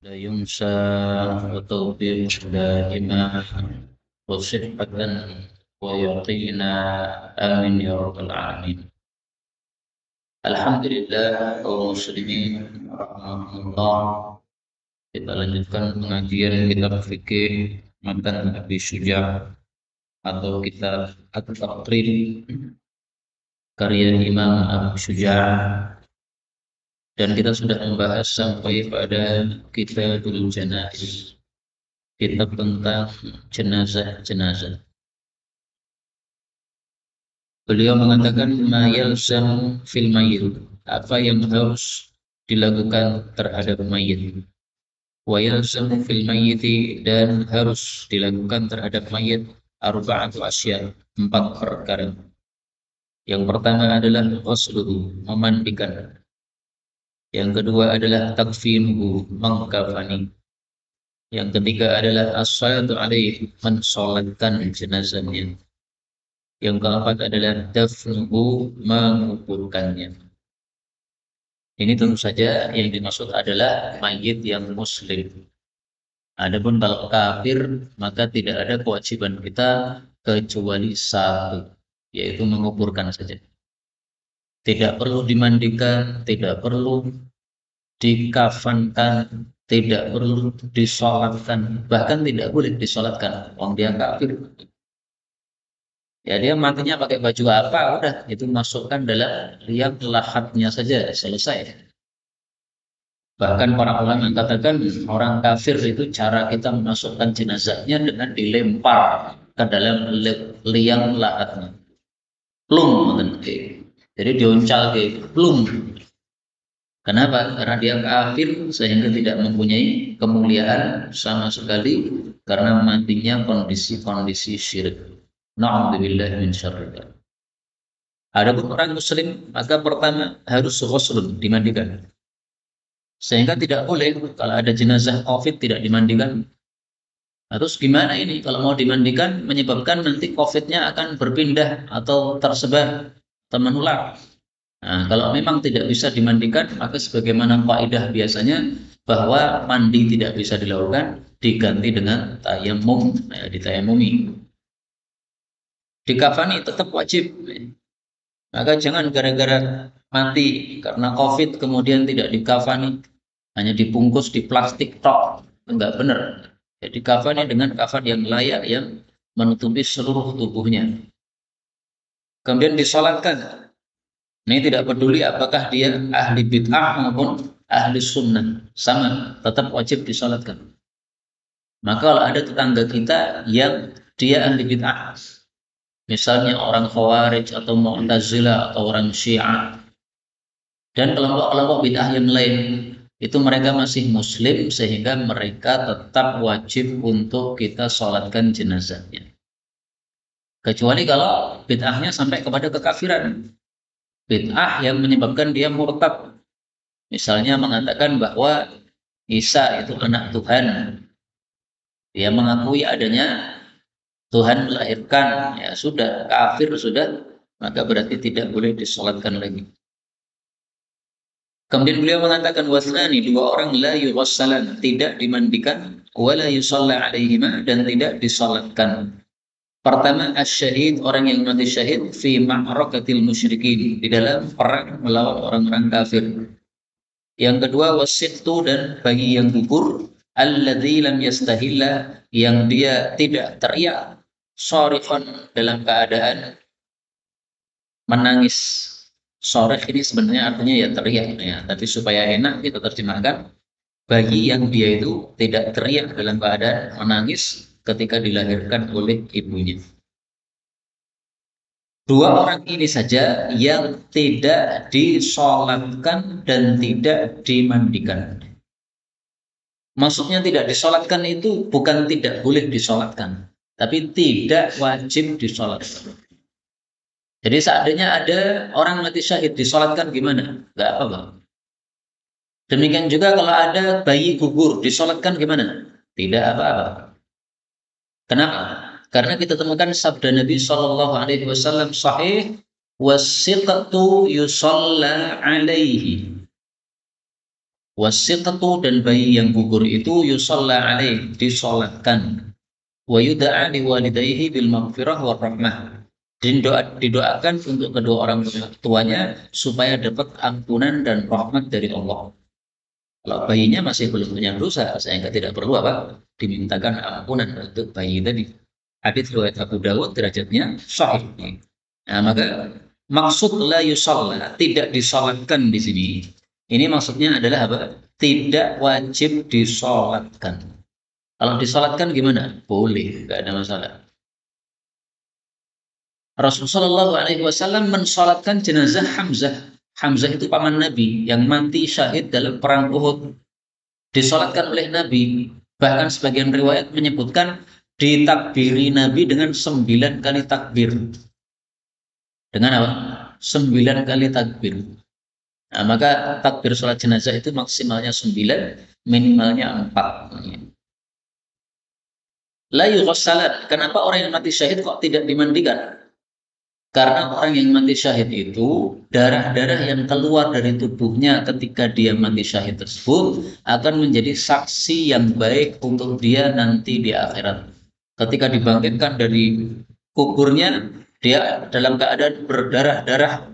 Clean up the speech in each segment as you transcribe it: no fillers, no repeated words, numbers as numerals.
لا ينسى وتوفيق دائما وصحة ويقينا آمين يا رب العالمين. Alhamdulillah kaum muslimin rahmatullah. Kita lanjutkan pengajian kitab fikih matan Abi Syuja' atau kitab At-Taqrib karya Imam Abu Syuja', dan kita sudah membahas sampai pada Kitabul Janaiz, kitab tentang jenazah-jenazah. Beliau mengatakan ma yalzam fil mayyit, apa yang harus dilakukan terhadap mayit. Wa yalzam fil mayyiti, dan harus dilakukan terhadap mayit arba'atu asya, 4 perkara. Yang pertama adalah ghusluhu, memandikan. Yang kedua adalah takfinuhu, mengkafani. Yang ketiga adalah as-salatu alaihi, mensolatkan jenazahnya. Yang keempat adalah dafnuhu, menguburkannya. Ini tentu saja yang dimaksud adalah mayit yang muslim. Adapun kalau kafir, maka tidak ada kewajiban kita kecuali satu, yaitu menguburkan saja. Tidak perlu dimandikan, tidak perlu dikafankan, tidak perlu disolatkan, bahkan tidak boleh disolatkan. Orang dia kafir. Ya dia matinya pakai baju apa, udah itu masukkan dalam liang lahatnya saja, selesai. Bahkan para ulama mengatakan orang kafir itu cara kita memasukkan jenazahnya dengan dilempar ke dalam liang lahatnya. Plung, jadi diuncal ke plung. Kenapa? Karena dia kafir sehingga tidak mempunyai kemuliaan sama sekali karena matinya kondisi-kondisi syirik. Na'udzubillah min syarri. Adapun orang muslim, maka pertama harus ghuslun, dimandikan. Sehingga tidak boleh kalau ada jenazah COVID tidak dimandikan. Terus gimana ini kalau mau dimandikan menyebabkan nanti COVID-nya akan berpindah atau tersebar atau menular. Nah, kalau memang tidak bisa dimandikan, maka sebagaimana kaidah biasanya bahwa mandi tidak bisa dilakukan, diganti dengan tayamum, ya, ditayamumi. Dikafani tetap wajib. Maka jangan gara-gara mati karena COVID kemudian tidak dikafani, hanya dibungkus di plastik tok, enggak benar. Jadi kafani dengan kafan yang layak yang menutupi seluruh tubuhnya. Kemudian disolatkan. Ini tidak peduli apakah dia ahli bid'ah maupun ahli sunnah, sama, tetap wajib disolatkan. Maka kalau ada tetangga kita yang dia ahli bid'ah, misalnya orang Khawarij atau Mu'tazilah atau orang Syiah dan kelompok-kelompok bid'ah yang lain, itu mereka masih muslim sehingga mereka tetap wajib untuk kita sholatkan jenazahnya. Kecuali kalau bid'ahnya sampai kepada kekafiran, bid'ah yang menyebabkan dia murtad. Misalnya mengatakan bahwa Isa itu anak Tuhan, dia mengakui adanya Tuhan melahirkan, ya sudah kafir sudah, maka berarti tidak boleh disolatkan lagi. Kemudian beliau mengatakan wasnani, 2 orang la yughassalan, tidak dimandikan, wala yusalla alaihima, dan tidak disolatkan. Pertama asyhad, orang yang mati syahid fi ma'rakatil musyrikin, di dalam perang melawan orang-orang kafir. Yang kedua wasittu, dan bagi yang gugur, alladzi lam yastahilla, yang dia tidak teriak sharifan, dalam keadaan menangis. Soreh ini sebenarnya artinya ya teriak ya, tapi supaya enak kita terjemahkan bagi yang dia itu tidak teriak dalam keadaan menangis ketika dilahirkan oleh ibunya. 2 orang ini saja yang tidak disolatkan dan tidak dimandikan. Maksudnya tidak disolatkan itu bukan tidak boleh disolatkan, tapi tidak wajib disolatkan. Jadi seandainya ada orang mati syahid disolatkan gimana? Enggak apa-apa. Demikian juga kalau ada bayi gugur disolatkan gimana? Tidak apa-apa. Kenapa? Karena kita temukan sabda Nabi Shallallahu Alaihi Wasallam sahih, wasiqatu yusalla alaihi. Wasiqatu, dan bayi yang gugur itu yusalla alaih, disolatkan. Wa yud'a liwalidayhi bil maghfirah war rahmah. Didoakan untuk kedua orang tuanya supaya dapat ampunan dan rahmat dari Allah. Kalau bayinya masih belum punya dosa, sehingga tidak perlu apa? Dimintakan ampunan untuk bayi tadi. Hadits riwayat Abu Dawud, derajatnya sahih. Nah, maka maksud la yusalla, tidak disolatkan di sini. Ini maksudnya adalah apa? Tidak wajib disolatkan. Kalau disolatkan gimana? Boleh, nggak ada masalah. Rasulullah SAW mensolatkan jenazah Hamzah. Hamzah itu paman Nabi yang mati syahid dalam perang Uhud. Disolatkan oleh Nabi. Bahkan sebagian riwayat menyebutkan ditakbiri Nabi dengan 9 kali takbir. Dengan apa? 9 kali takbir. Nah, maka takbir sholat jenazah itu maksimalnya 9, minimalnya 4. La yughassalan. Kenapa orang yang mati syahid kok tidak dimandikan? Karena orang yang mati syahid itu, darah-darah yang keluar dari tubuhnya ketika dia mati syahid tersebut akan menjadi saksi yang baik untuk dia nanti di akhirat. Ketika dibangkitkan dari kuburnya, dia dalam keadaan berdarah-darah,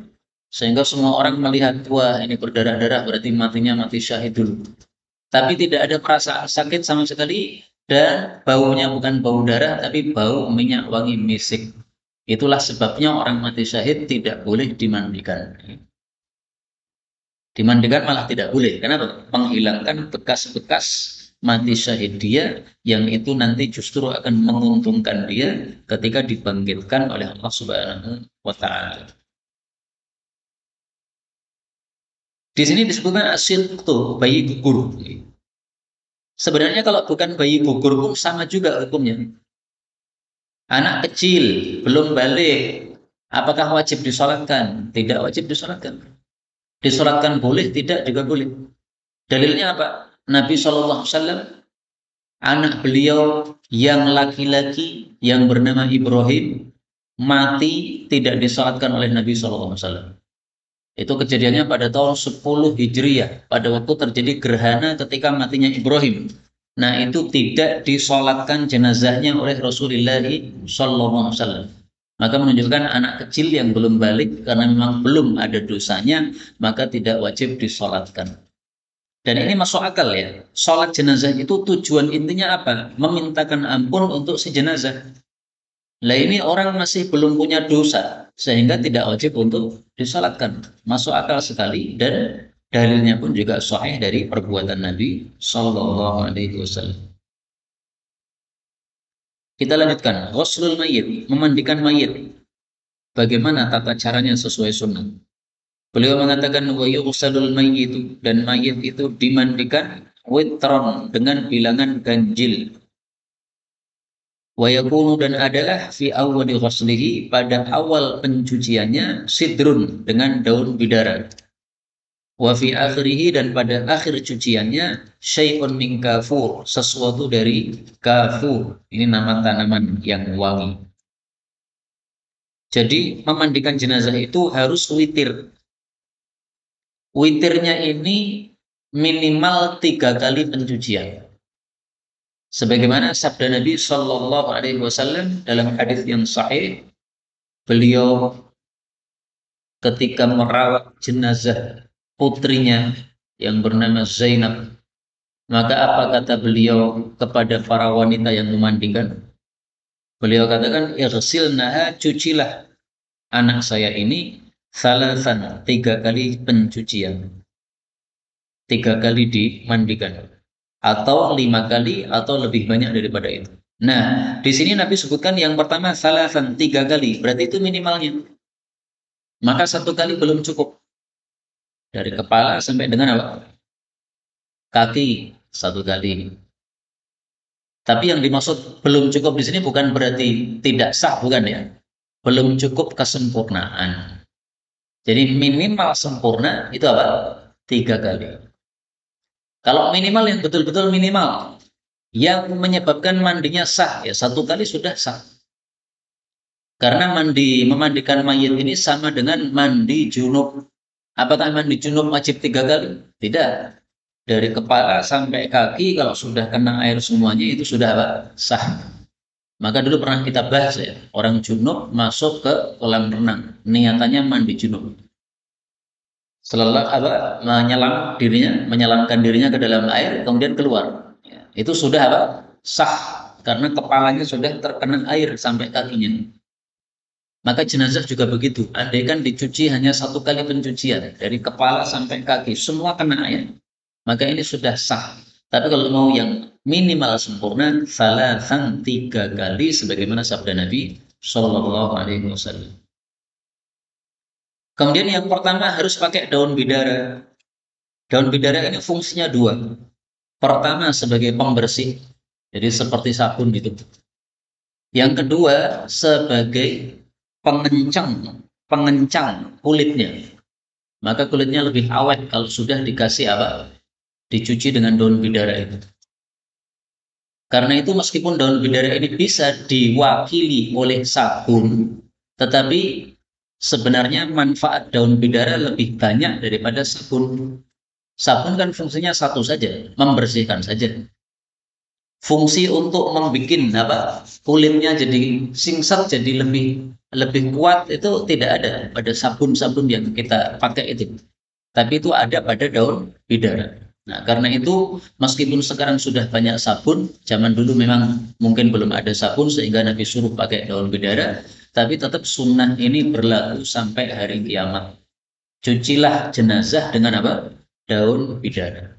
sehingga semua orang melihat, wah ini berdarah-darah, berarti matinya mati syahid dulu. Tapi tidak ada perasaan sakit sama sekali, dan baunya bukan bau darah, tapi bau minyak wangi misik. Itulah sebabnya orang mati syahid tidak boleh dimandikan. Dimandikan malah tidak boleh. Kenapa? Menghilangkan bekas-bekas mati syahid dia, yang itu nanti justru akan menguntungkan dia ketika dibangkitkan oleh Allah Subhanahu wa Ta'ala. Di sini disebutkan asil itu bayi gugur. Sebenarnya kalau bukan bayi gugur pun sama juga hukumnya. Anak kecil belum balik, apakah wajib disolatkan? Tidak wajib disolatkan. Disolatkan boleh, tidak juga boleh. Dalilnya apa? Nabi SAW, anak beliau yang laki-laki yang bernama Ibrahim mati tidak disolatkan oleh Nabi SAW. Itu kejadiannya pada tahun 10 Hijriah, pada waktu terjadi gerhana ketika matinya Ibrahim. Nah, itu tidak disolatkan jenazahnya oleh Rasulullah SAW. Maka menunjukkan anak kecil yang belum balik karena memang belum ada dosanya, maka tidak wajib disolatkan. Dan ini masuk akal ya. Sholat jenazah itu tujuan intinya apa? Memintakan ampun untuk si jenazah. Lah ini orang masih belum punya dosa, sehingga tidak wajib untuk disolatkan. Masuk akal sekali, dan dalilnya pun juga sahih dari perbuatan Nabi Shallallahu Alaihi Wasallam. Kita lanjutkan. Ghuslul mayyit, memandikan mayit. Bagaimana tata caranya sesuai sunnah? Beliau mengatakan wa yughsalul mayyit, dan mayit itu dimandikan witron, dengan bilangan ganjil. Wa yakunu, dan adalah fi awwali ghuslihi, pada awal pencuciannya, sidrun, dengan daun bidara. Wa fi akhirihi, dan pada akhir cuciannya, syai'un min kafur, sesuatu dari kafur. Ini nama tanaman yang wangi. Jadi memandikan jenazah itu harus witir. Witirnya ini minimal 3 kali pencucian. Sebagaimana sabda Nabi Shallallahu Alaihi Wasallam dalam hadis yang sahih, beliau ketika merawat jenazah putrinya yang bernama Zainab, maka apa kata beliau kepada para wanita yang memandikan? Beliau katakan, irsilnaha, cucilah anak saya ini salasan, 3 kali pencucian. 3 kali dimandikan, atau 5 kali, atau lebih banyak daripada itu. Nah, di sini Nabi sebutkan yang pertama salasan, 3 kali, berarti itu minimalnya. Maka 1 kali belum cukup. Dari kepala sampai dengan apa? Kaki 1 kali. Tapi yang dimaksud belum cukup di sini bukan berarti tidak sah, bukan ya. Belum cukup kesempurnaan. Jadi minimal sempurna itu apa? 3 kali. Kalau minimal yang betul-betul minimal, yang menyebabkan mandinya sah, ya 1 kali sudah sah. Karena memandikan mayit ini sama dengan mandi junub. Apakah mandi junub wajib 3 kali? Tidak. dari kepala sampai kaki kalau sudah kena air semuanya itu sudah apa? Sah. Maka dulu pernah kita bahas ya, orang junub masuk ke kolam renang, niatannya mandi junub. Setelah apa? Menyelamkan dirinya ke dalam air, kemudian keluar. Ya, itu sudah apa? Sah karena kepalanya sudah terkena air sampai kakinya. Maka jenazah juga begitu. Andaikan dicuci hanya satu kali pencucian dari kepala sampai kaki, semua kena air. Maka ini sudah sah. Tapi kalau mau yang minimal sempurna, salasan 3 kali sebagaimana sabda Nabi Shallallahu Alaihi Wasallam. Kemudian yang pertama harus pakai daun bidara. Daun bidara ini fungsinya dua. Pertama sebagai pembersih, jadi seperti sabun gitu. Yang kedua sebagai pengencang kulitnya. Maka kulitnya lebih awet kalau sudah dikasih apa? Dicuci dengan daun bidara itu. Karena itu meskipun daun bidara ini bisa diwakili oleh sabun, tetapi sebenarnya manfaat daun bidara lebih banyak daripada sabun. Sabun kan fungsinya satu saja, membersihkan saja. Fungsi untuk membuat apa kulitnya jadi singset, jadi lebih kuat itu tidak ada pada sabun-sabun yang kita pakai itu. Tapi itu ada pada daun bidara. Nah, karena itu meskipun sekarang sudah banyak sabun, zaman dulu memang mungkin belum ada sabun sehingga Nabi suruh pakai daun bidara, tapi tetap sunnah ini berlaku sampai hari kiamat. Cucilah jenazah dengan apa? Daun bidara.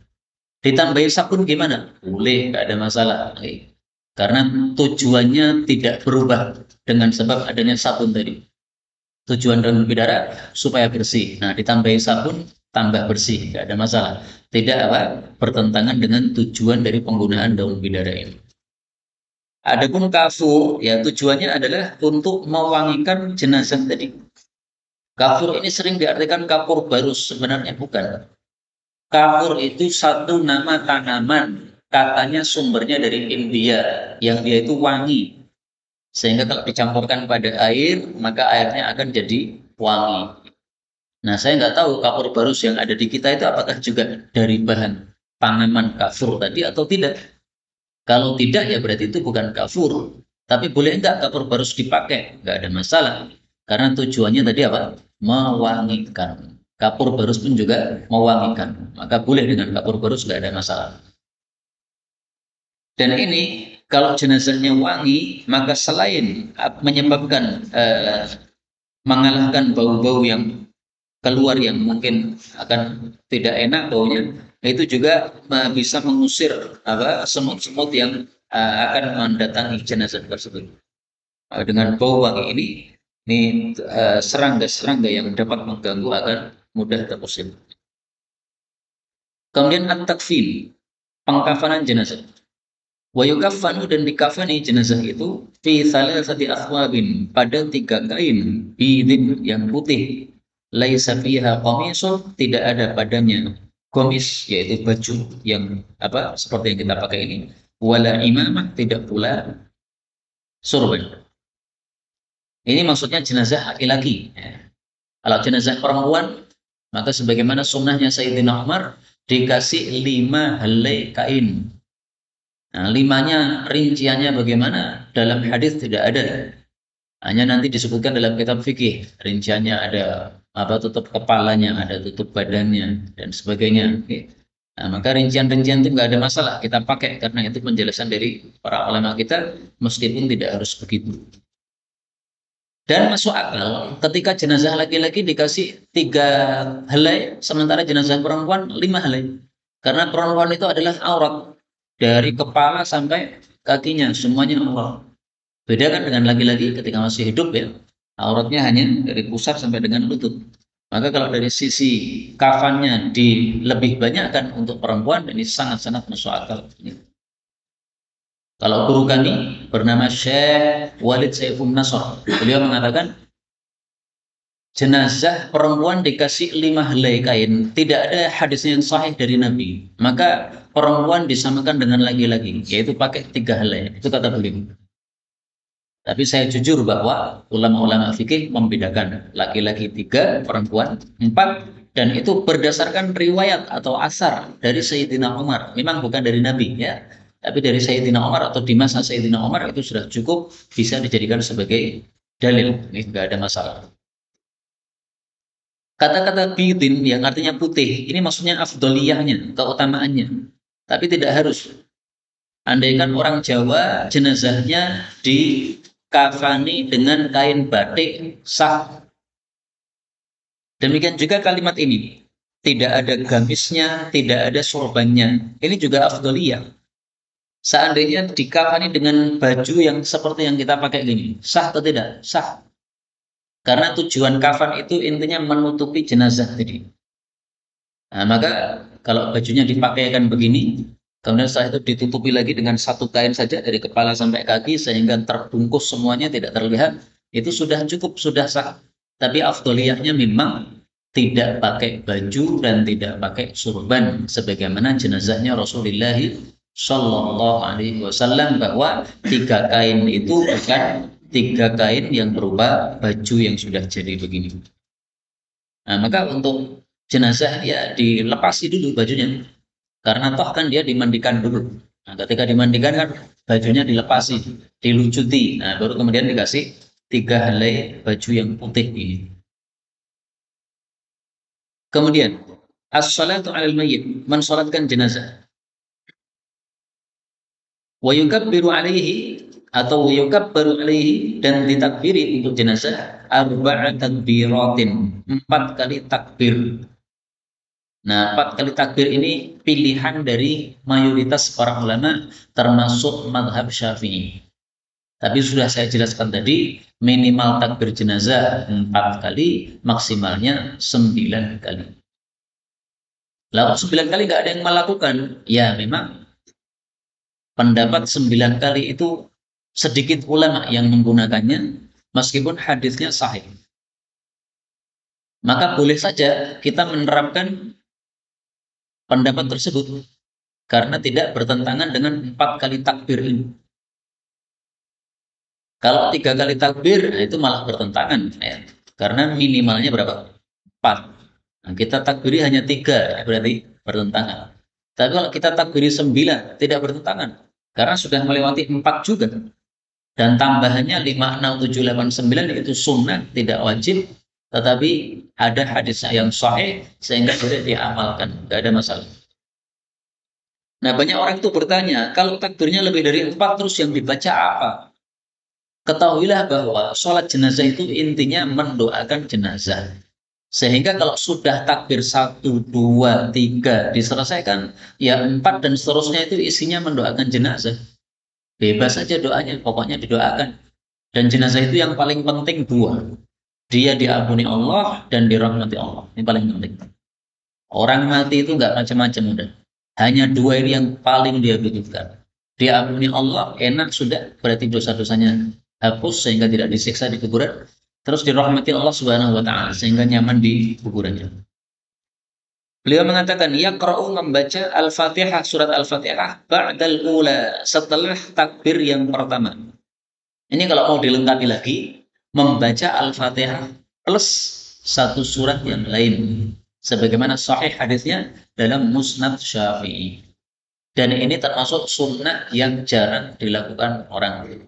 Ditambahi sabun gimana? Boleh, nggak ada masalah. Karena tujuannya tidak berubah dengan sebab adanya sabun tadi. Tujuan daun bidara supaya bersih. Nah, ditambahi sabun tambah bersih, nggak ada masalah. Tidak apa bertentangan dengan tujuan dari penggunaan daun bidara ini. Adapun kafur, ya tujuannya adalah untuk mewangikan jenazah tadi. Kafur ini sering diartikan kapur baru, sebenarnya bukan. Kafur itu satu nama tanaman, katanya sumbernya dari India, yang dia itu wangi. Sehingga kalau dicampurkan pada air, maka airnya akan jadi wangi. Nah, saya nggak tahu kapur barus yang ada di kita itu apakah juga dari bahan tanaman kafur tadi atau tidak. Kalau tidak, ya berarti itu bukan kafur. Tapi boleh enggak kapur barus dipakai? Nggak ada masalah. Karena tujuannya tadi apa? Mewangikan. Kapur barus pun juga mewangikan. Maka boleh dengan kapur barus, nggak ada masalah. Dan ini kalau jenazahnya wangi, maka selain menyebabkan mengalahkan bau-bau yang keluar yang mungkin akan tidak enak baunya, itu juga bisa mengusir apa semut-semut yang akan mendatangi jenazah tersebut. Dengan bau wangi ini serangga-serangga yang dapat mengganggu akan mudah terusir. Kemudian at-takfin, pengkafanan jenazah. Wa yukaffanu, dan dikafani jenazah itu fi thalathati athwabin, pada 3 kain bidin yang putih, laisa fiha qamisun, tidak ada padanya komis, yaitu baju yang apa seperti yang kita pakai ini, wala imamah, tidak pula surban. Ini maksudnya jenazah laki-laki. Kalau jenazah perempuan, maka sebagaimana sunnahnya Sayyidina Umar, dikasih 5 helai kain. Nah, 5-nya rinciannya bagaimana? Dalam hadis tidak ada. Hanya nanti disebutkan dalam kitab fikih. Rinciannya ada apa, tutup kepalanya, ada tutup badannya, dan sebagainya. Nah, maka rincian-rincian itu nggak ada masalah. Kita pakai karena itu penjelasan dari para ulama kita, meskipun tidak harus begitu. Dan masuk akal ketika jenazah laki-laki dikasih 3 helai, sementara jenazah perempuan 5 helai. Karena perempuan itu adalah aurat. Dari kepala sampai kakinya semuanya aurat. Beda kan dengan laki-laki ketika masih hidup ya, auratnya hanya dari pusar sampai dengan lutut. Maka kalau dari sisi kafannya lebih banyak kan untuk perempuan, ini sangat-sangat masuk akal. Kalau guru kami bernama Syekh Walid Saifun Nasr, beliau mengatakan jenazah perempuan dikasih 5 helai kain, tidak ada hadis yang sahih dari Nabi. Maka perempuan disamakan dengan laki-laki, yaitu pakai 3 helai. Itu kata beliau. Tapi saya jujur bahwa ulama-ulama fikih membedakan laki-laki 3, perempuan 4, Dan itu berdasarkan riwayat atau asar dari Sayyidina Umar. Memang bukan dari Nabi ya, tapi dari Sayyidina Umar atau di masa Sayyidina Umar itu sudah cukup bisa dijadikan sebagai dalil. Ini nggak ada masalah. Kata-kata bidin yang artinya putih, ini maksudnya afdoliyahnya, keutamaannya. Tapi tidak harus. Andaikan orang Jawa jenazahnya dikafani dengan kain batik sah. Demikian juga kalimat ini. Tidak ada gamisnya, tidak ada sorbannya. Ini juga afdoliyah. Seandainya dikafani dengan baju yang seperti yang kita pakai gini, sah atau tidak? Sah. Karena tujuan kafan itu intinya menutupi jenazah tadi. Nah, maka kalau bajunya dipakaikan begini, kemudian setelah itu ditutupi lagi dengan satu kain saja dari kepala sampai kaki sehingga terbungkus semuanya tidak terlihat, itu sudah cukup, sudah sah. Tapi afdoliyahnya memang tidak pakai baju dan tidak pakai surban sebagaimana jenazahnya Rasulullah Shallallahu Alaihi Wasallam, bahwa tiga kain itu bukan tiga kain yang berupa baju yang sudah jadi begini. Nah, maka untuk jenazah ya dilepasi dulu bajunya, karena toh kan dia dimandikan dulu. Nah, ketika dimandikan kan bajunya dilepasi, dilucuti, nah baru kemudian dikasih tiga helai baju yang putih ini. Kemudian as-salatu 'alal mayyit, mensolatkan jenazah. Wa yukabbiru alaihi, atau wa yukabbaru alaihi, dan ditakbiri untuk jenazah arba'a takbiratin, 4 kali takbir. Nah, 4 kali takbir ini pilihan dari mayoritas para ulama termasuk madhab Syafi'i. Tapi sudah saya jelaskan tadi, minimal takbir jenazah 4 kali, maksimalnya 9 kali. Lalu 9 kali nggak ada yang melakukan, ya memang pendapat 9 kali itu sedikit ulama yang menggunakannya, meskipun hadisnya sahih. Maka boleh saja kita menerapkan pendapat tersebut karena tidak bertentangan dengan 4 kali takbir ini. Kalau 3 kali takbir, nah itu malah bertentangan ya. Karena minimalnya berapa? 4. Nah, kita takbiri hanya 3, berarti bertentangan. Tapi kalau kita takbiri 9, tidak bertentangan. Karena sudah melewati 4 juga. Dan tambahannya 5, 6, 7, 8, 9 itu sunnah, tidak wajib. Tetapi ada hadis yang sahih sehingga boleh diamalkan, tidak ada masalah. Nah, banyak orang itu bertanya, kalau takbirnya lebih dari 4 terus yang dibaca apa? Ketahuilah bahwa sholat jenazah itu intinya mendoakan jenazah. Sehingga kalau sudah takbir 1, 2, 3 diselesaikan, ya 4 dan seterusnya itu isinya mendoakan jenazah. Bebas saja doanya, pokoknya didoakan. Dan jenazah itu yang paling penting 2. Dia diampuni Allah dan dirahmati Allah. Ini paling penting. Orang mati itu nggak macam-macam udah. Hanya 2 ini yang paling dia butuhkan. Diampuni Allah, enak sudah, berarti dosa-dosanya hapus sehingga tidak disiksa di kuburan. Terus dirahmati Allah Subhanahu wa taala sehingga nyaman di kuburannya. Beliau mengatakan yaqra'u, membaca Al-Fatihah, surat Al-Fatihah ba'dal ula, setelah takbir yang pertama. Ini kalau mau dilengkapi lagi, membaca Al-Fatihah plus 1 surat yang lain. Sebagaimana sahih hadisnya dalam Musnad Syafi'i. Dan ini termasuk sunnah yang jarang dilakukan orang.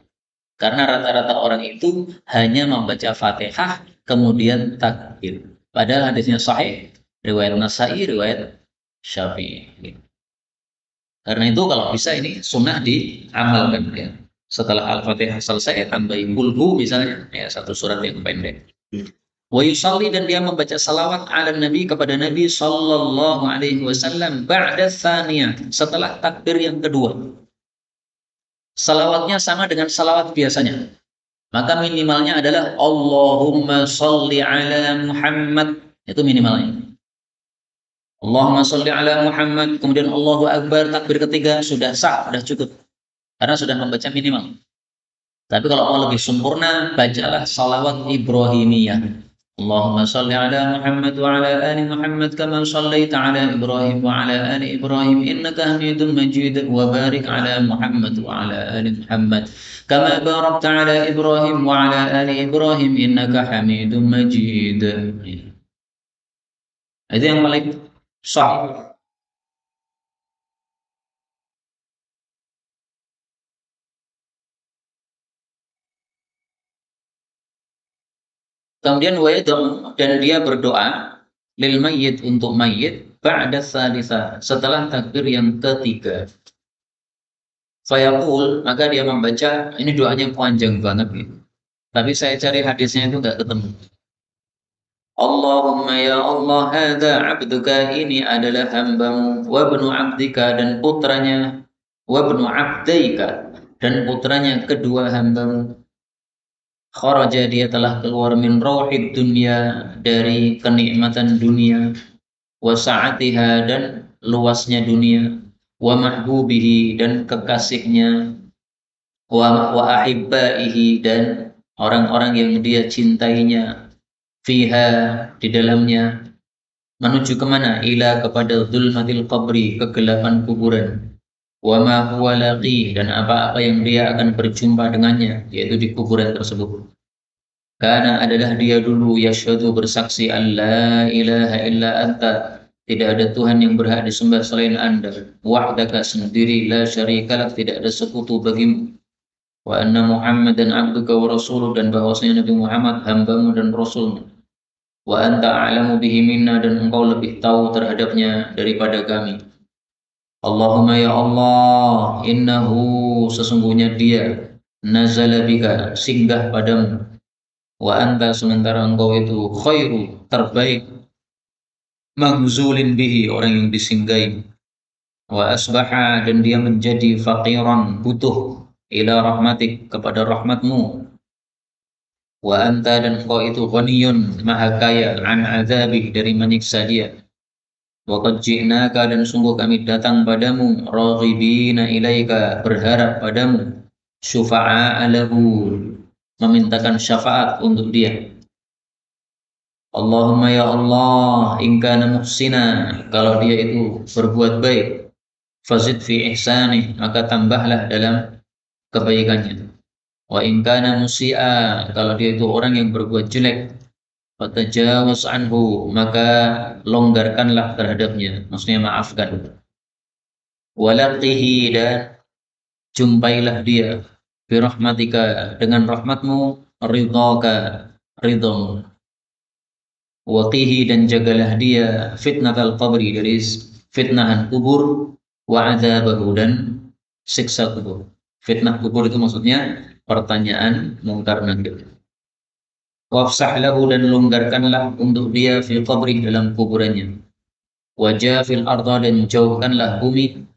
Karena rata-rata orang itu hanya membaca Fatihah kemudian takbir. Padahal hadisnya sahih, riwayat Nasai, riwayat Syafi'i. Karena itu kalau bisa ini sunnah diamalkan ya. Setelah Al-Fatihah selesai tambahin kulhu misalnya, ya 1 surat yang pendek. Wa yusalli, dan dia membaca salawat ala Nabi, kepada Nabi sallallahu alaihi wasallam ba'da tsaniyah, setelah takbir yang kedua. Salawatnya sama dengan salawat biasanya. Maka minimalnya adalah Allahumma sholli ala Muhammad. Itu minimalnya. Allahumma sholli ala Muhammad. Kemudian Allahu Akbar, takbir ketiga, sudah sah, sudah cukup. Karena sudah membaca minimal. Tapi kalau mau lebih sempurna, bacalah salawat Ibrahimiyah. Allahumma sholli ala Muhammad wa ala ali Muhammad kama shallaita ala Ibrahim wa ala ali Ibrahim innaka Hamidum Majid, wa barik ala Muhammad wa ala ali Muhammad kama barakta ala Ibrahim wa ala ali Ibrahim innaka Hamidum Majid. Itu yang paling sah. Kemudian dan dia berdoa lil mayyit untuk mayyit ba'da salisa setelah takbir yang ketiga. Fayaqul maka dia membaca ini doanya panjang banget gitu. Tapi saya cari hadisnya itu nggak ketemu. Allahumma ya Allah hadza abduka ini adalah hambamu wa ibnu abdika dan putranya wa ibnu abdaika dan putranya kedua hambamu. Kharaja dia telah keluar min rauhid dunya dari kenikmatan dunia wa sa'atiha dan luasnya dunia wa mahbubihi dan kekasihnya wa ahibbaihi dan orang-orang yang dia cintainya fiha di dalamnya menuju kemana ila kepada zulmatil qabri kegelapan kuburan wa ma huwa laqi dan apa-apa yang dia akan berjumpa dengannya yaitu di kuburan tersebut. Karena adalah dia dulu yasyhadu bersaksi alla ilaha illa anta tidak ada Tuhan yang berhak disembah selain Anda wahdaka sendiri la syarikalah tidak ada sekutu bagimu wa anna Muhammadan abduka wa rasuluh dan bahwasanya Nabi Muhammad hambamu dan rasulmu wa anta a'lamu bihi minna dan engkau lebih tahu terhadapnya daripada kami. Allahumma ya Allah innahu sesungguhnya dia nazala bika singgah padamu wa anta sementara engkau itu khairu terbaik maghzulin bihi orang yang disinggahi wa asbaha dan dia menjadi faqiran butuh ila rahmatik kepada rahmatmu wa anta dan engkau itu ghaniyun maha kaya an azabih dari menyiksa dia wa qad ji'naka dan sungguh kami datang padamu raghibina ilaika berharap padamu syufa'a lahu memintakan syafaat untuk dia. Allahumma ya Allah in kana muhsina kalau dia itu berbuat baik fazid fi ihsani maka tambahlah dalam kebaikannya. Wa in kana musi'a kalau dia itu orang yang berbuat jelek fatajawaz anhu maka longgarkanlah terhadapnya maksudnya maafkan. Walaqihi dan jumpailah dia birahmatika dengan rahmatmu ridhaka ridhamu waqihi dan jagalah dia fitnatal qabri dari fitnahan kubur wa adzabahu dan siksa kubur. Fitnah kubur itu maksudnya pertanyaan mungkar nakir. Wafsah lahu dan longgarkanlah untuk dia fi qabri dalam kuburannya. Wajafil arda dan jauhkanlah bumi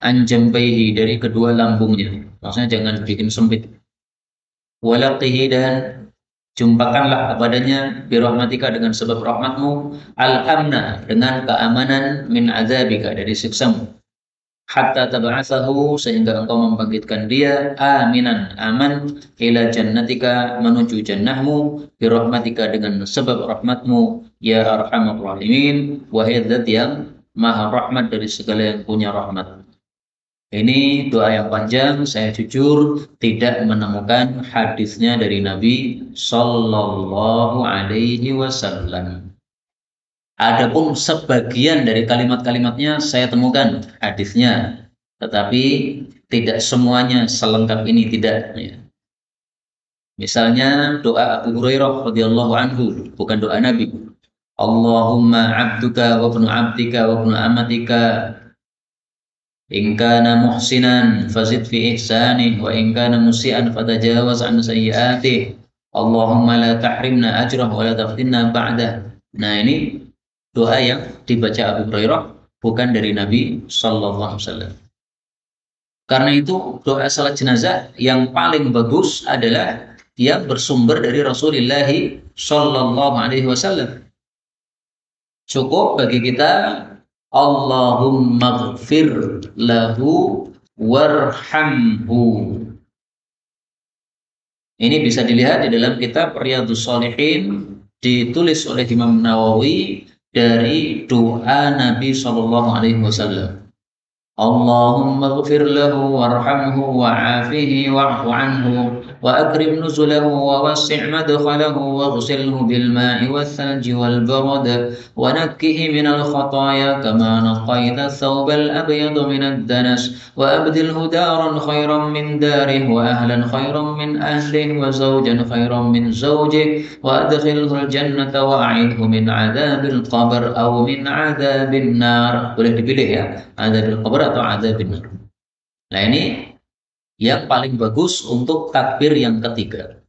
anjambaihi dari kedua lambungnya maksudnya jangan bikin sempit walaqihi dan jumpakanlah kepadanya birahmatika dengan sebab rahmatmu al-amna dengan keamanan min azabika dari siksamu hatta tab'atsahu sehingga engkau membangkitkan dia aminan aman ila jannatika menuju jannahmu birahmatika dengan sebab rahmatmu ya arhamar rahimin wahai zat yang maha rahmat dari segala yang punya rahmat. Ini doa yang panjang, saya jujur tidak menemukan hadisnya dari Nabi Sallallahu Alaihi Wasallam. Adapun sebagian dari kalimat-kalimatnya saya temukan hadisnya, tetapi tidak semuanya selengkap ini tidak. Ya. Misalnya doa Abu Hurairah radhiyallahu anhu, bukan doa Nabi. Allahumma abduka wa ibnu abdika wa ibnu amatika in kana muhsinan fazid fi ihsanih wa in kana musian fatajawaz an sayyi'atih Allahumma la tahrimna ajrah wa la taftinna ba'dah. Nah ini doa yang dibaca Abu Hurairah bukan dari Nabi sallallahu alaihi wasallam. Karena itu doa salat jenazah yang paling bagus adalah yang bersumber dari Rasulullah sallallahu alaihi wasallam. Cukup bagi kita Allahumma ghfir lahu warhamhu. Ini bisa dilihat di dalam kitab Riyadhus Shalihin ditulis oleh Imam Nawawi dari doa Nabi Shallallahu Alaihi Wasallam. اللهم اغفر له وارحمه وعافه واعف عنه وأكرم نزله ووسع مدخله واغسله بالماء والثلج والبرد ونكه من الخطايا كما نقيت الثوب الأبيض من الدنس وأبدله دارا خيرا من داره وأهلا خيرا من أهله وزوجا خيرا من زوجه وأدخله الجنة وأعيذه من عذاب القبر أو من عذاب النار. Boleh dipilih ya, adzabil qabr atau adzabin nar. Nah, ini yang paling bagus untuk takbir yang ketiga.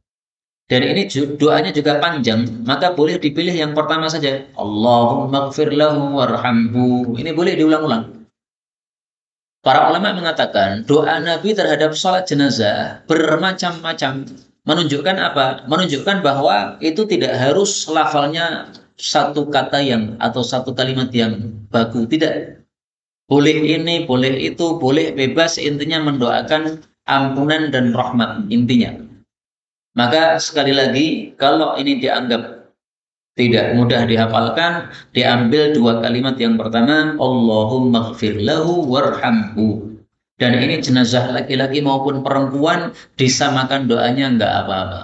Dan ini doanya juga panjang, maka boleh dipilih yang pertama saja. Allahumma gfir lahu warhamhu. Ini boleh diulang-ulang. Para ulama mengatakan doa Nabi terhadap sholat jenazah bermacam-macam. Menunjukkan apa? Menunjukkan bahwa itu tidak harus lafalnya satu kata yang atau satu kalimat yang baku. Tidak. Boleh ini, boleh itu, boleh bebas. Intinya mendoakan ampunan dan rahmat. Intinya. Maka sekali lagi, kalau ini dianggap tidak mudah dihafalkan, diambil dua kalimat yang pertama, Allahumma gfir lahu warhamhu. Dan ini jenazah laki-laki maupun perempuan disamakan doanya enggak apa-apa.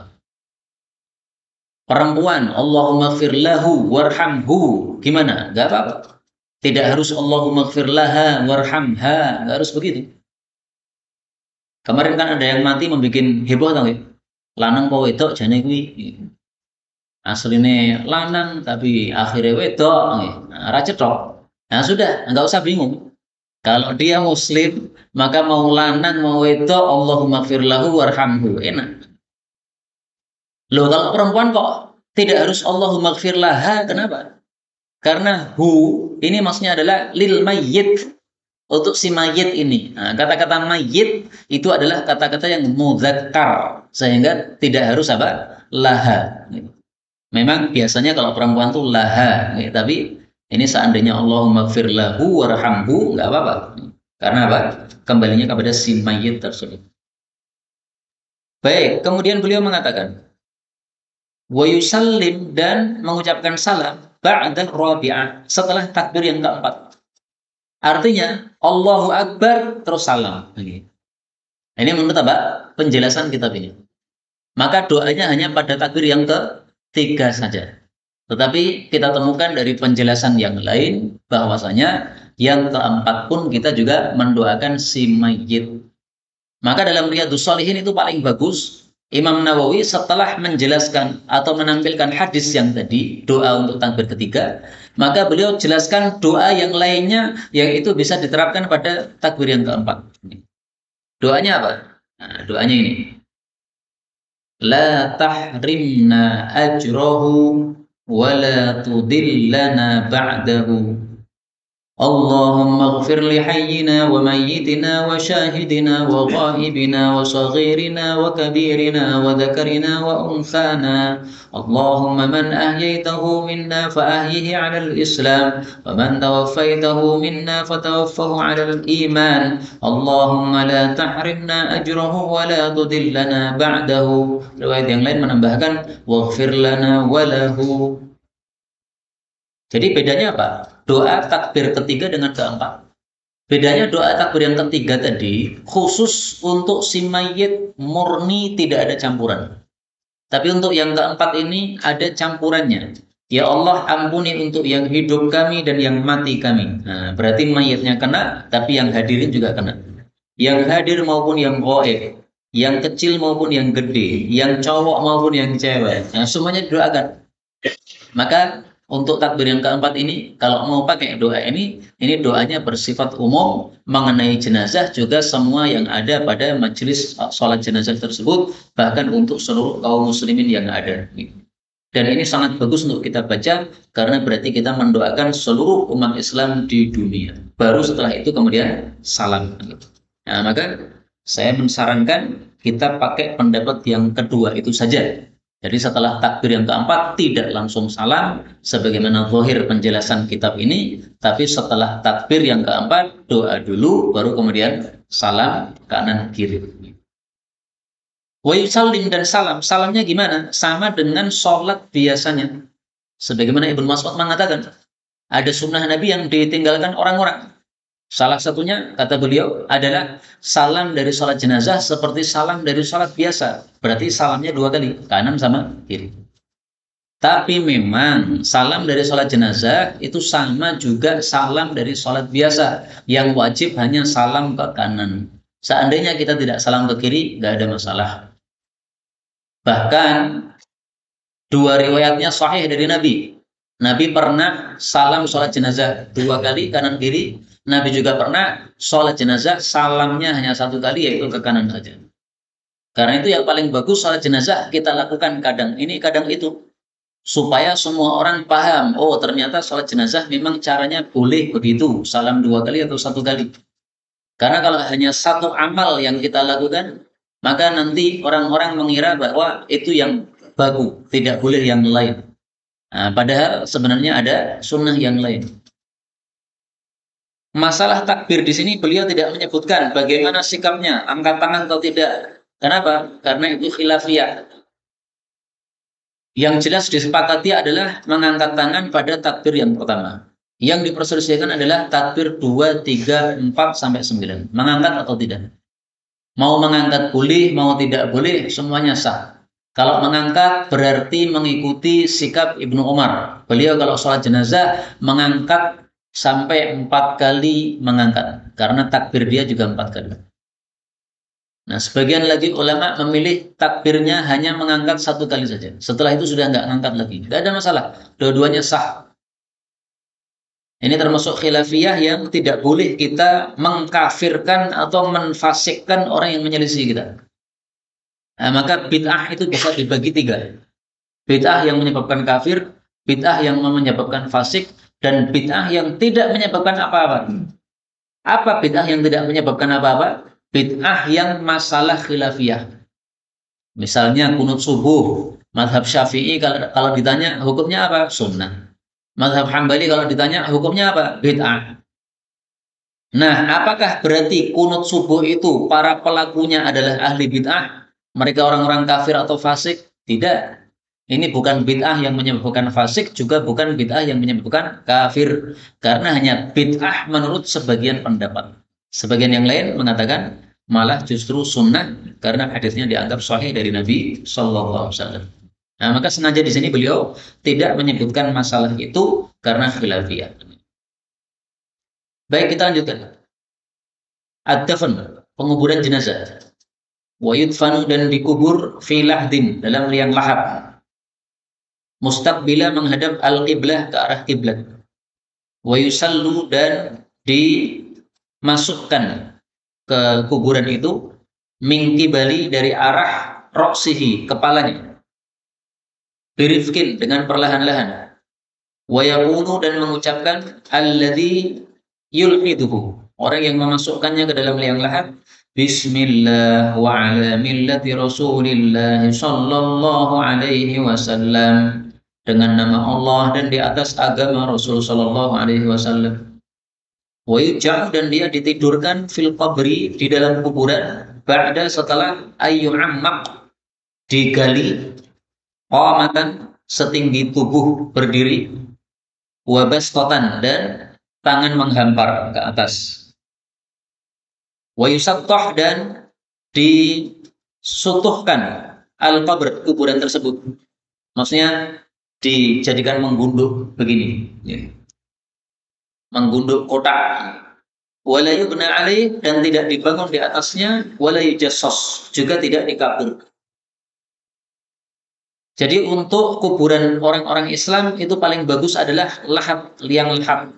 Perempuan, Allahumma gfir lahu warhamhu. Gimana? Enggak apa-apa. Tidak harus Allahumma gfir laha warhamha. Enggak harus begitu. Kemarin kan ada yang mati membuat heboh tau ya? Lanang po wedok jane kuwi. Asline lanang tapi akhirnya wedok, ra cetok. Nah sudah, enggak usah bingung. Kalau dia muslim, maka mau lanang mau wedok, Allahumma gfir lahu warhamhu. Enak. Loh kalau perempuan kok tidak harus Allahumma gfir laha, kenapa? Karena hu ini maksudnya adalah lil mayyit, untuk si mayit ini. Nah, kata-kata mayit itu adalah kata-kata yang mudzakkar, sehingga tidak harus apa? Laha. Memang biasanya kalau perempuan tuh laha, tapi ini seandainya Allahumma gfir lahu warhamhu nggak apa-apa. Karena apa? Kembalinya kepada si mayit tersebut. Baik, kemudian beliau mengatakan wa yusallim, dan mengucapkan salam ba'da rabi'ah, setelah takbir yang keempat. Artinya Allahu Akbar terus salam. Ini menurut apa? Penjelasan kitab ini. Maka doanya hanya pada takbir yang ketiga saja. Tetapi kita temukan dari penjelasan yang lain bahwasanya yang keempat pun kita juga mendoakan si mayit. Maka dalam Riyadhus Shalihin itu paling bagus, Imam Nawawi setelah menjelaskan atau menampilkan hadis yang tadi, doa untuk takbir ketiga, maka beliau jelaskan doa yang lainnya yang itu bisa diterapkan pada takbir yang keempat. Doanya apa? Nah, doanya ini. La tahrimna ajrahu wa la tudillana ba'dahu. اللهم اغفر لحينا وميتنا وشاهدنا وغائبنا وصغيرنا وكبيرنا وذكرنا وأنثانا اللهم من أحييته منا فأحيه على الإسلام ومن توفيته منا فتوفه على الإيمان اللهم لا تحرمنا أجره ولا تضلنا بعده. Riwayat yang lain menambahkan waghfir lana walahu. Jadi bedanya apa? Doa takbir ketiga dengan keempat. Bedanya doa takbir yang ketiga tadi khusus untuk si mayit, murni tidak ada campuran. Tapi untuk yang keempat ini ada campurannya. Ya Allah, ampuni untuk yang hidup kami dan yang mati kami. Nah, berarti mayitnya kena, tapi yang hadirin juga kena. Yang hadir maupun yang gaib, yang kecil maupun yang gede, yang cowok maupun yang cewek. Nah, semuanya didoakan. Maka untuk takbir yang keempat ini, kalau mau pakai doa ini doanya bersifat umum mengenai jenazah, juga semua yang ada pada majelis sholat jenazah tersebut, bahkan untuk seluruh kaum muslimin yang ada. Dan ini sangat bagus untuk kita baca, karena berarti kita mendoakan seluruh umat Islam di dunia. Baru setelah itu kemudian salam. Nah, maka saya mensarankan kita pakai pendapat yang kedua itu saja. Jadi setelah takbir yang keempat tidak langsung salam sebagaimana zahir penjelasan kitab ini, tapi setelah takbir yang keempat doa dulu baru kemudian salam kanan kiri. Wa yusallim, dan salam. Salamnya gimana? Sama dengan sholat biasanya. Sebagaimana Ibnu Mas'ud mengatakan, ada sunnah Nabi yang ditinggalkan orang-orang. Salah satunya, kata beliau, adalah salam dari sholat jenazah seperti salam dari sholat biasa. Berarti salamnya dua kali, kanan sama kiri. Tapi memang salam dari sholat jenazah itu sama juga salam dari sholat biasa. Yang wajib hanya salam ke kanan. Seandainya kita tidak salam ke kiri, nggak ada masalah. Bahkan dua riwayatnya sahih dari Nabi. Nabi pernah salam sholat jenazah dua kali kanan kiri. Nabi juga pernah sholat jenazah salamnya hanya satu kali, yaitu ke kanan saja. Karena itu yang paling bagus sholat jenazah kita lakukan kadang ini kadang itu, supaya semua orang paham, oh ternyata sholat jenazah memang caranya boleh begitu, salam dua kali atau satu kali. Karena kalau hanya satu amal yang kita lakukan, maka nanti orang-orang mengira bahwa itu yang bagus, tidak boleh yang lain. Nah, padahal sebenarnya ada sunnah yang lain. Masalah takbir di sini beliau tidak menyebutkan bagaimana sikapnya, angkat tangan atau tidak. Kenapa? Karena itu khilafiyah. Yang jelas disepakati adalah mengangkat tangan pada takbir yang pertama. Yang diperselisihkan adalah takbir 2, 3, 4, sampai 9. Mengangkat atau tidak. Mau mengangkat boleh, mau tidak boleh, semuanya sah. Kalau mengangkat berarti mengikuti sikap Ibnu Umar. Beliau kalau sholat jenazah mengangkat sampai 4 kali mengangkat. Karena takbir dia juga 4 kali. Nah, sebagian lagi ulama memilih takbirnya hanya mengangkat 1 kali saja. Setelah itu sudah nggak ngangkat lagi. Nggak ada masalah. Dua-duanya sah. Ini termasuk khilafiyah yang tidak boleh kita mengkafirkan atau menfasikkan orang yang menyelisih kita. Nah, maka bid'ah itu bisa dibagi 3. Bid'ah yang menyebabkan kafir, bid'ah yang menyebabkan fasik, dan bid'ah yang tidak menyebabkan apa-apa. Apa bid'ah yang tidak menyebabkan apa-apa? Bid'ah yang masalah khilafiyah. Misalnya kunut subuh, mazhab Syafi'i kalau ditanya hukumnya apa? Sunnah. Mazhab Hambali kalau ditanya hukumnya apa? Bid'ah. Nah, apakah berarti kunut subuh itu para pelakunya adalah ahli bid'ah? Mereka orang-orang kafir atau fasik? Tidak. Ini bukan bid'ah yang menyebabkan fasik, juga bukan bid'ah yang menyebabkan kafir. Karena hanya bid'ah menurut sebagian pendapat. Sebagian yang lain mengatakan malah justru sunnah karena hadisnya dianggap sahih dari Nabi Shallallahu Alaihi Wasallam. Nah, maka sengaja di sini beliau tidak menyebutkan masalah itu karena khilafiyah. Baik, kita lanjutkan. Ad-dafn, penguburan jenazah. Wa yudfanu, dan dikubur fi lahdin, dalam liang lahat. Mustaqbila, menghadap al-qiblah, ke arah kiblat. Wa yusallu, dan dimasukkan ke kuburan itu min qibali, dari arah roksihi, kepalanya. Birifkin, dengan perlahan-lahan. Wa yaqulu, dan mengucapkan alladzi yulhiduhu, orang yang memasukkannya ke dalam liang lahat, Bismillah wa ala millati Rasulillah sallallahu alaihi wasallam, dengan nama Allah dan di atas agama Rasul sallallahu alaihi wasallam. Wa yuj'al, dan dia ditidurkan fil qabri, di dalam kuburan, ba'da, setelah ayyu'ammaq, digali, qamatan, setinggi tubuh berdiri, wa basqatan, dan tangan menghampar ke atas. Wa yusattah, dan disutuhkan al-qabr, kuburan tersebut. Maksudnya dijadikan menggunduk begini, ya. Menggunduk kotak. Wala yubna alaih, dan tidak dibangun di atasnya. Wala yujassos, juga tidak dikabur. Jadi untuk kuburan orang-orang Islam itu paling bagus adalah lahat, liang lahat,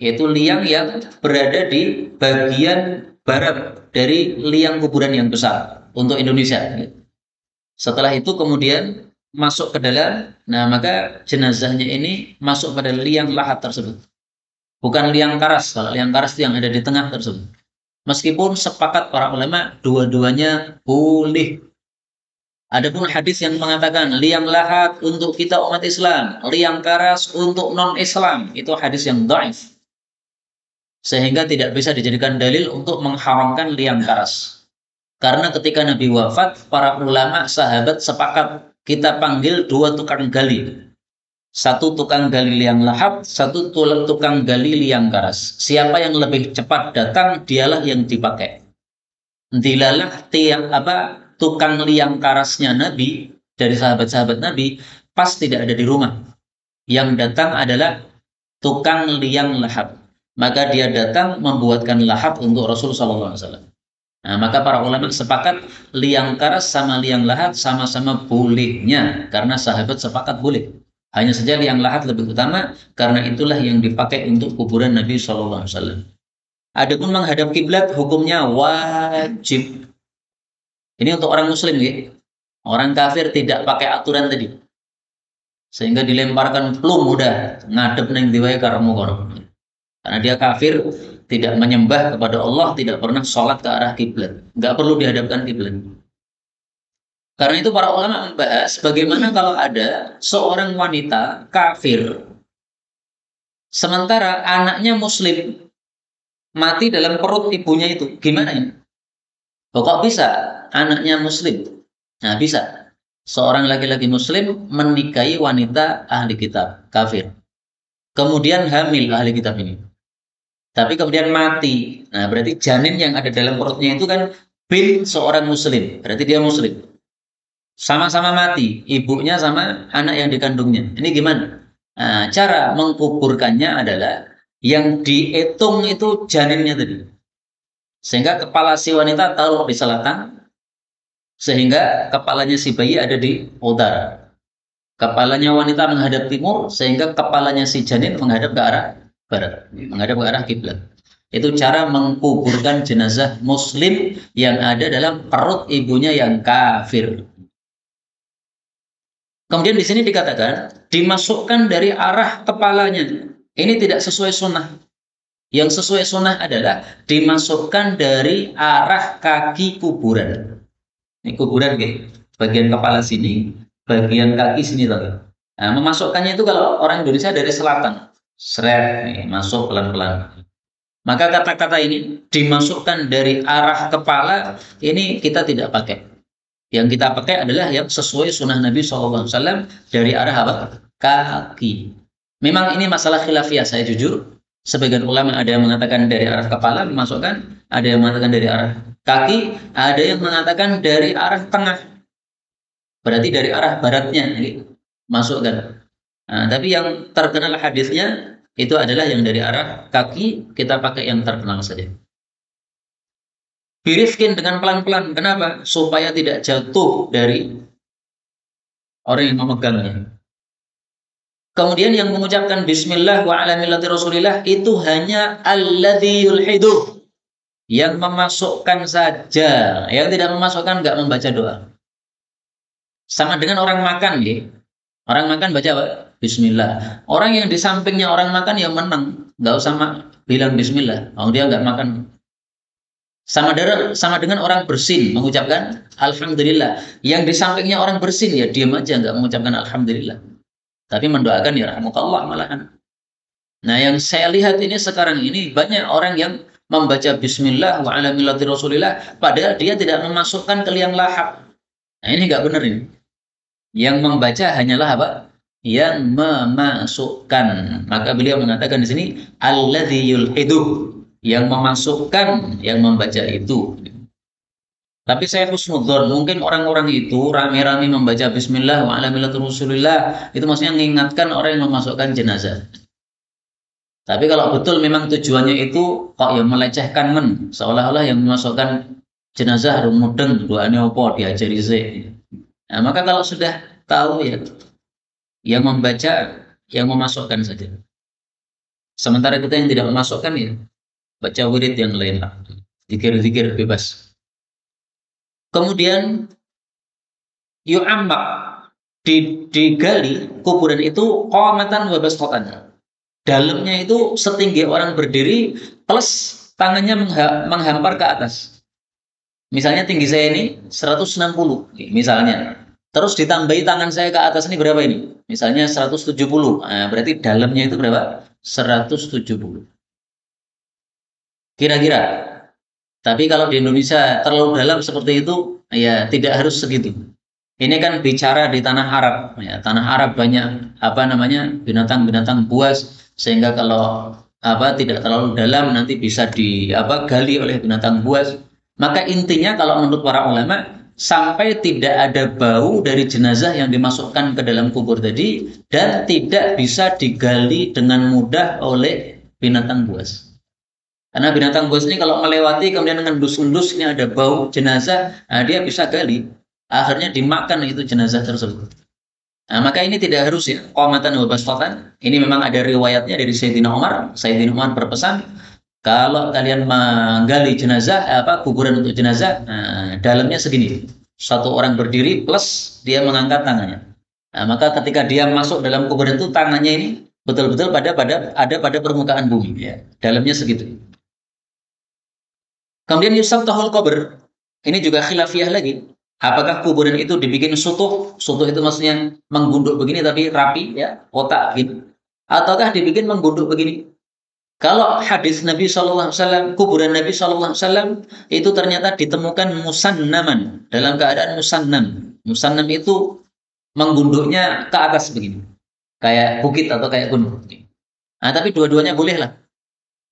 yaitu liang yang berada di bagian barat dari liang kuburan yang besar untuk Indonesia. Setelah itu kemudian masuk ke dalam, nah maka jenazahnya ini masuk pada liang lahat tersebut. Bukan liang karas, kalau liang karas itu yang ada di tengah tersebut. Meskipun sepakat para ulama dua-duanya boleh. Adapun hadis yang mengatakan liang lahat untuk kita umat Islam, liang karas untuk non-Islam, itu hadis yang dhaif. Sehingga tidak bisa dijadikan dalil untuk mengharamkan liang karas. Karena ketika Nabi wafat, para ulama sahabat sepakat kita panggil 2 tukang gali. Satu tukang gali liang lahat, satu tukang gali liang karas. Siapa yang lebih cepat datang, dialah yang dipakai. Dilalah tiang tukang liang karasnya Nabi dari sahabat-sahabat Nabi pas tidak ada di rumah. Yang datang adalah tukang liang lahat. Maka dia datang membuatkan lahat untuk Rasul sallallahu alaihi wasallam. Nah, maka para ulama sepakat liang karas sama liang lahat sama-sama bolehnya karena sahabat sepakat boleh. Hanya saja liang lahat lebih utama karena itulah yang dipakai untuk kuburan Nabi sallallahu alaihi wasallam. Adapun menghadap kiblat hukumnya wajib. Ini untuk orang muslim ya. Orang kafir tidak pakai aturan tadi. Sehingga dilemparkan plum udah ngadep neng diwae karamu kono. Karena dia kafir, tidak menyembah kepada Allah, tidak pernah sholat ke arah kiblat, nggak perlu dihadapkan kiblat. Karena itu para ulama membahas bagaimana kalau ada seorang wanita kafir, sementara anaknya muslim mati dalam perut ibunya itu, gimana ya? Kok bisa anaknya muslim? Nah bisa. Seorang laki-laki muslim menikahi wanita ahli kitab, kafir. Kemudian hamil ahli kitab ini. Tapi kemudian mati. Nah, berarti janin yang ada dalam perutnya itu kan bin seorang muslim. Berarti dia muslim. Sama-sama mati, ibunya sama anak yang dikandungnya. Ini gimana? Nah, cara mengkuburkannya adalah yang dihitung itu janinnya tadi. Sehingga kepala si wanita taruh di selatan, sehingga kepalanya si bayi ada di utara. Kepalanya wanita menghadap timur, sehingga kepalanya si janin menghadap ke arah barat, menghadap ke arah kiblat. Itu cara mengkuburkan jenazah muslim yang ada dalam perut ibunya yang kafir. Kemudian di sini dikatakan dimasukkan dari arah kepalanya. Ini tidak sesuai sunnah. Yang sesuai sunnah adalah dimasukkan dari arah kaki kuburan. Ini kuburan bagian kepala sini, bagian kaki sini tadi. Nah, memasukkannya itu kalau orang Indonesia dari selatan, seret nih, masuk pelan-pelan. Maka kata-kata ini dimasukkan dari arah kepala, ini kita tidak pakai. Yang kita pakai adalah yang sesuai sunnah Nabi SAW dari arah apa? Kaki. Memang ini masalah khilafiyah, saya jujur. Sebagian ulama ada yang mengatakan dari arah kepala dimasukkan, ada yang mengatakan dari arah kaki, ada yang mengatakan dari arah tengah. Berarti dari arah baratnya ini masukkan. Nah, tapi yang terkenal hadisnya itu adalah yang dari arah kaki, kita pakai yang terkenal saja. Birifkin dengan pelan-pelan. Kenapa? Supaya tidak jatuh dari orang yang memegangnya. Kemudian yang mengucapkan Bismillah wa ala millati Rasulillah itu hanya alladzi yulhidu, yang memasukkan saja, yang tidak memasukkan nggak membaca doa. Sama dengan orang makan ya. Orang makan baca apa? Bismillah. Orang yang di sampingnya orang makan yang menang, nggak usah bilang Bismillah. Oh, dia nggak makan. Sama dengan orang bersin mengucapkan Alhamdulillah. Yang di sampingnya orang bersin ya diam aja nggak mengucapkan Alhamdulillah. Tapi mendoakan ya rahmukallah malahan. Nah yang saya lihat ini sekarang ini banyak orang yang membaca Bismillah wa ala millati Rasulillah padahal dia tidak memasukkan ke liang lahap. Nah ini nggak benar ini. Yang membaca hanyalah apa? Yang memasukkan. Maka beliau mengatakan di sini alladzi yulhidu, yang memasukkan, yang membaca itu. Tapi saya husnudzon, mungkin orang-orang itu rame-rame membaca Bismillah wa ala millati Rasulillah, itu maksudnya mengingatkan orang yang memasukkan jenazah. Tapi kalau betul memang tujuannya itu kok yang melecehkan seolah-olah yang memasukkan jenazah rumudeng doane opo diajari sih. Nah, maka kalau sudah tahu ya, yang membaca, yang memasukkan saja. Sementara kita yang tidak memasukkan ya, baca wirid yang lain lah. Zikir-zikir bebas. Kemudian yu'ammak, digali kuburan itu qamatan wa basṭatan. Dalamnya itu setinggi orang berdiri plus tangannya menghampar ke atas. Misalnya tinggi saya ini 160 misalnya. Terus ditambahi tangan saya ke atas ini berapa ini? Misalnya 170. Nah, berarti dalamnya itu berapa? 170. Kira-kira. Tapi kalau di Indonesia terlalu dalam seperti itu, ya tidak harus segitu. Ini kan bicara di tanah Arab, ya. Tanah Arab banyak apa namanya binatang-binatang buas sehingga kalau apa tidak terlalu dalam nanti bisa di apa gali oleh binatang buas. Maka intinya kalau menurut para ulama sampai tidak ada bau dari jenazah yang dimasukkan ke dalam kubur tadi dan tidak bisa digali dengan mudah oleh binatang buas. Karena binatang buas ini kalau melewati kemudian ngendus-ngendus ini ada bau jenazah, nah dia bisa gali. Akhirnya dimakan itu jenazah tersebut. Nah, maka ini tidak harus ya, qamatan wa bastatan. Ini memang ada riwayatnya dari Sayyidina Umar. Sayyidina Umar berpesan, kalau kalian menggali jenazah, apa kuburan untuk jenazah, nah, dalamnya segini. Satu orang berdiri plus dia mengangkat tangannya. Nah, maka ketika dia masuk dalam kuburan itu tangannya ini betul-betul pada permukaan bumi ya. Dalamnya segitu. Kemudian Yusuf Tahul Qabr, ini juga khilafiyah lagi. Apakah kuburan itu dibikin sutuh? Sutuh itu maksudnya menggunduk begini tapi rapi ya, kotak gitu. Ataukah dibikin menggunduk begini? Kalau hadis Nabi SAW, kuburan Nabi SAW itu ternyata ditemukan musannaman dalam keadaan musannam. Musannam itu menggunduknya ke atas begini, kayak bukit atau kayak gunung. Nah, tapi dua-duanya boleh lah.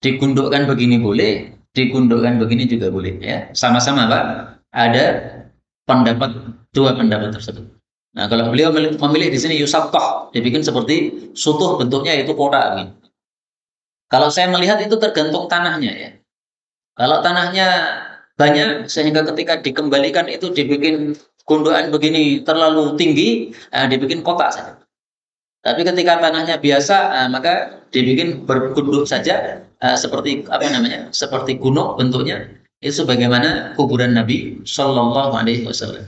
Digundukkan begini boleh, digundukkan begini juga boleh ya. Sama-sama Pak, ada pendapat dua pendapat tersebut. Nah, kalau beliau memilih di sini yusattah, dibikin seperti sutuh bentuknya itu kotak gitu. Kalau saya melihat itu tergantung tanahnya ya. Kalau tanahnya banyak sehingga ketika dikembalikan itu dibikin gundukan begini terlalu tinggi, dibikin kotak saja. Tapi ketika tanahnya biasa, maka dibikin bergunduk saja, seperti apa namanya, seperti gunung bentuknya. Itu sebagaimana kuburan Nabi Shallallahu Alaihi Wasallam.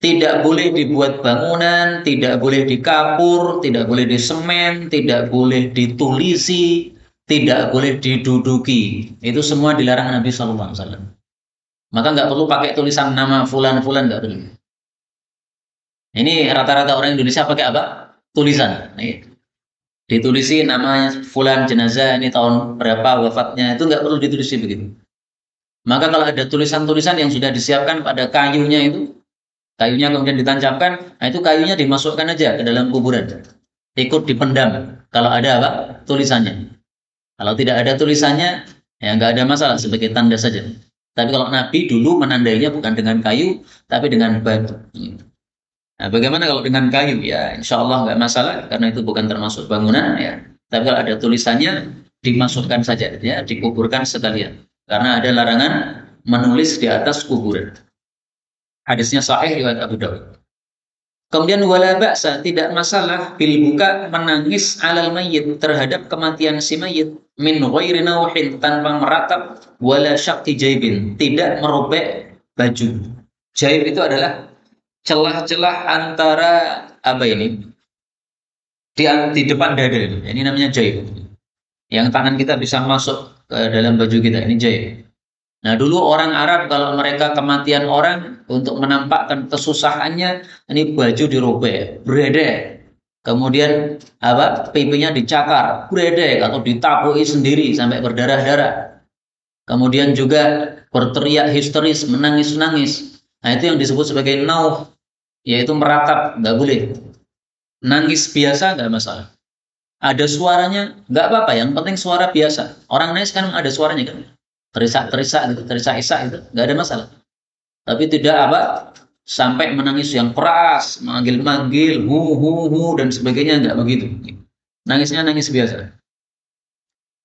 Tidak boleh dibuat bangunan, tidak boleh dikapur, tidak boleh disemen, tidak boleh ditulisi, tidak boleh diduduki. Itu semua dilarang Nabi Shallallahu Alaihi Wasallam. Maka nggak perlu pakai tulisan nama fulan-fulan, nggak perlu. Ini rata-rata orang Indonesia pakai apa? Tulisan. Nih, ditulisi nama fulan jenazah ini tahun berapa wafatnya, itu nggak perlu ditulisi begitu. Maka kalau ada tulisan-tulisan yang sudah disiapkan pada kayunya itu, kayunya kemudian ditancapkan, nah itu kayunya dimasukkan aja ke dalam kuburan, ikut dipendam kalau ada apa tulisannya. Kalau tidak ada tulisannya, ya nggak ada masalah, sebagai tanda saja. Tapi kalau Nabi dulu menandainya bukan dengan kayu tapi dengan batu. Nah, bagaimana kalau dengan kayu? Ya, insya Allah nggak masalah karena itu bukan termasuk bangunan ya. Tapi kalau ada tulisannya, dimasukkan saja ya, dikuburkan sekalian. Karena ada larangan menulis di atas kuburan. Hadisnya sahih riwayat Abu Dawud. Kemudian wala ba'sa, tidak masalah bil buka menangis alal mayyit terhadap kematian si mayyit min ghairi nawhin, tanpa meratap, wala syaqti jaibin, tidak merobek baju. Jaib itu adalah celah-celah antara apa ini? Di depan dada ini. Ini namanya jaib. Yang tangan kita bisa masuk ke dalam baju kita, ini jaib. Nah, dulu orang Arab kalau mereka kematian orang untuk menampakkan kesusahannya, ini baju dirobek, beredek. Kemudian apa? Pipinya dicakar, beredek atau ditabuhi sendiri sampai berdarah-darah. Kemudian juga berteriak histeris, menangis-nangis. Nah, itu yang disebut sebagai nauh, yaitu meratap, nggak boleh. Nangis biasa nggak masalah. Ada suaranya, nggak apa-apa. Yang penting suara biasa. Orang nangis kan ada suaranya kan, terisak-terisak gitu, terisak-isak itu nggak ada masalah. Tapi tidak apa sampai menangis yang keras, manggil-manggil, hu dan sebagainya, nggak begitu. Nangisnya nangis biasa.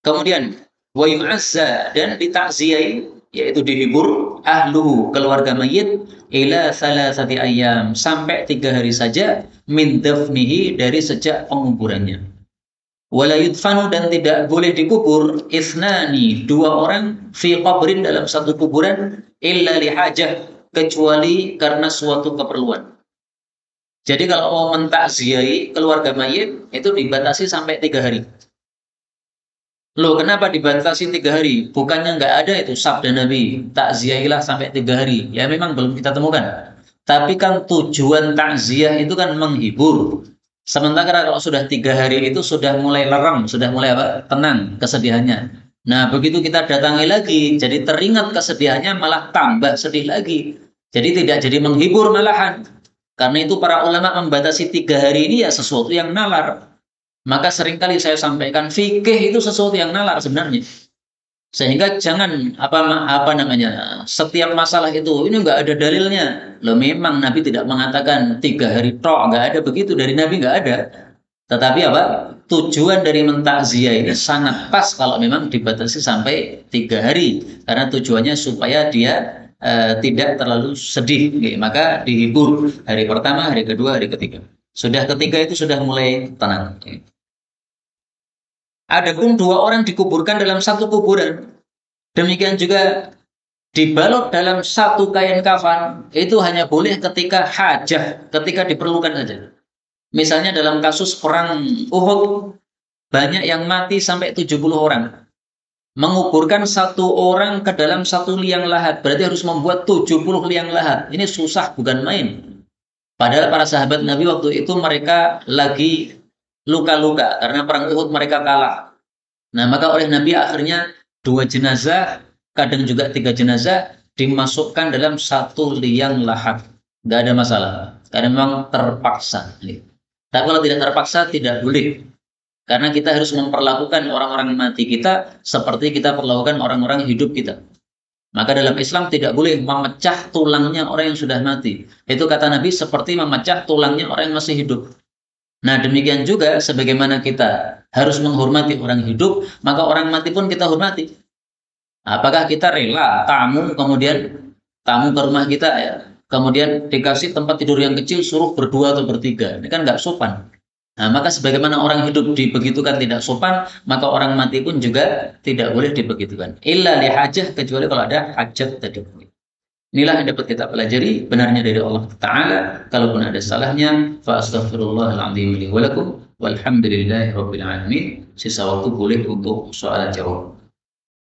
Kemudian wa yu'azza, dan ditakziai, yaitu dihibur ahluhu, keluarga mayit, ila salasati ayyam, sampai 3 hari saja, min dafnihi, dari sejak penguburannya. Wala yudfanu, dan tidak boleh dikubur, isnani, 2 orang, fi qabrin, dalam satu kuburan, illa lihajah, kecuali karena suatu keperluan. Jadi kalau mau mentakziai keluarga mayit itu dibatasi sampai 3 hari. Loh, kenapa dibatasi 3 hari? Bukannya nggak ada itu sabda Nabi, takziahilah sampai 3 hari. Ya memang belum kita temukan. Tapi kan tujuan takziah itu kan menghibur. Sementara kalau sudah 3 hari itu sudah mulai lerem, sudah mulai apa? Tenang kesedihannya. Nah, begitu kita datangi lagi, jadi teringat kesedihannya malah tambah sedih lagi. Jadi tidak jadi menghibur malahan. Karena itu para ulama membatasi 3 hari ini ya sesuatu yang nalar. Maka seringkali saya sampaikan fikih itu sesuatu yang nalar sebenarnya. Sehingga jangan apa namanya setiap masalah itu ini nggak ada dalilnya. Loh memang Nabi tidak mengatakan 3 hari tok, nggak ada begitu dari Nabi nggak ada. Tetapi apa tujuan dari mentakziah ini sangat pas kalau memang dibatasi sampai 3 hari karena tujuannya supaya dia tidak terlalu sedih. Maka dihibur hari pertama, hari kedua, hari ketiga. Sudah ketiga itu sudah mulai tenang. Adapun 2 orang dikuburkan dalam satu kuburan, demikian juga dibalut dalam satu kain kafan, itu hanya boleh ketika hajah, ketika diperlukan saja. Misalnya dalam kasus perang Uhud, banyak yang mati sampai 70 orang. Menguburkan 1 orang ke dalam 1 liang lahat, berarti harus membuat 70 liang lahat. Ini susah, bukan main. Padahal para sahabat Nabi waktu itu mereka lagi luka-luka karena perang Uhud mereka kalah. Nah, maka oleh Nabi akhirnya 2 jenazah, kadang juga 3 jenazah dimasukkan dalam 1 liang lahat. Nggak ada masalah, karena memang terpaksa. Tapi kalau tidak terpaksa tidak boleh, karena kita harus memperlakukan orang-orang mati kita seperti kita perlakukan orang-orang hidup kita. Maka dalam Islam tidak boleh memecah tulangnya orang yang sudah mati. Itu kata Nabi seperti memecah tulangnya orang yang masih hidup. Nah, demikian juga sebagaimana kita harus menghormati orang hidup, maka orang mati pun kita hormati. Apakah kita rela kemudian tamu ke rumah kita ya, kemudian dikasih tempat tidur yang kecil suruh berdua atau bertiga? Ini kan nggak sopan. Nah, maka sebagaimana orang hidup dibegitukan tidak sopan, maka orang mati pun juga tidak boleh dibegitukan. Illa li hajah, kecuali kalau ada hajat tadi. Inilah yang dapat kita pelajari, benarnya dari Allah Ta'ala. Kalaupun ada salahnya, fa astaghfirullahaladzim li wa lakum, walhamdulillahi rabbil alamin. Sisa waktu boleh untuk soal jawab.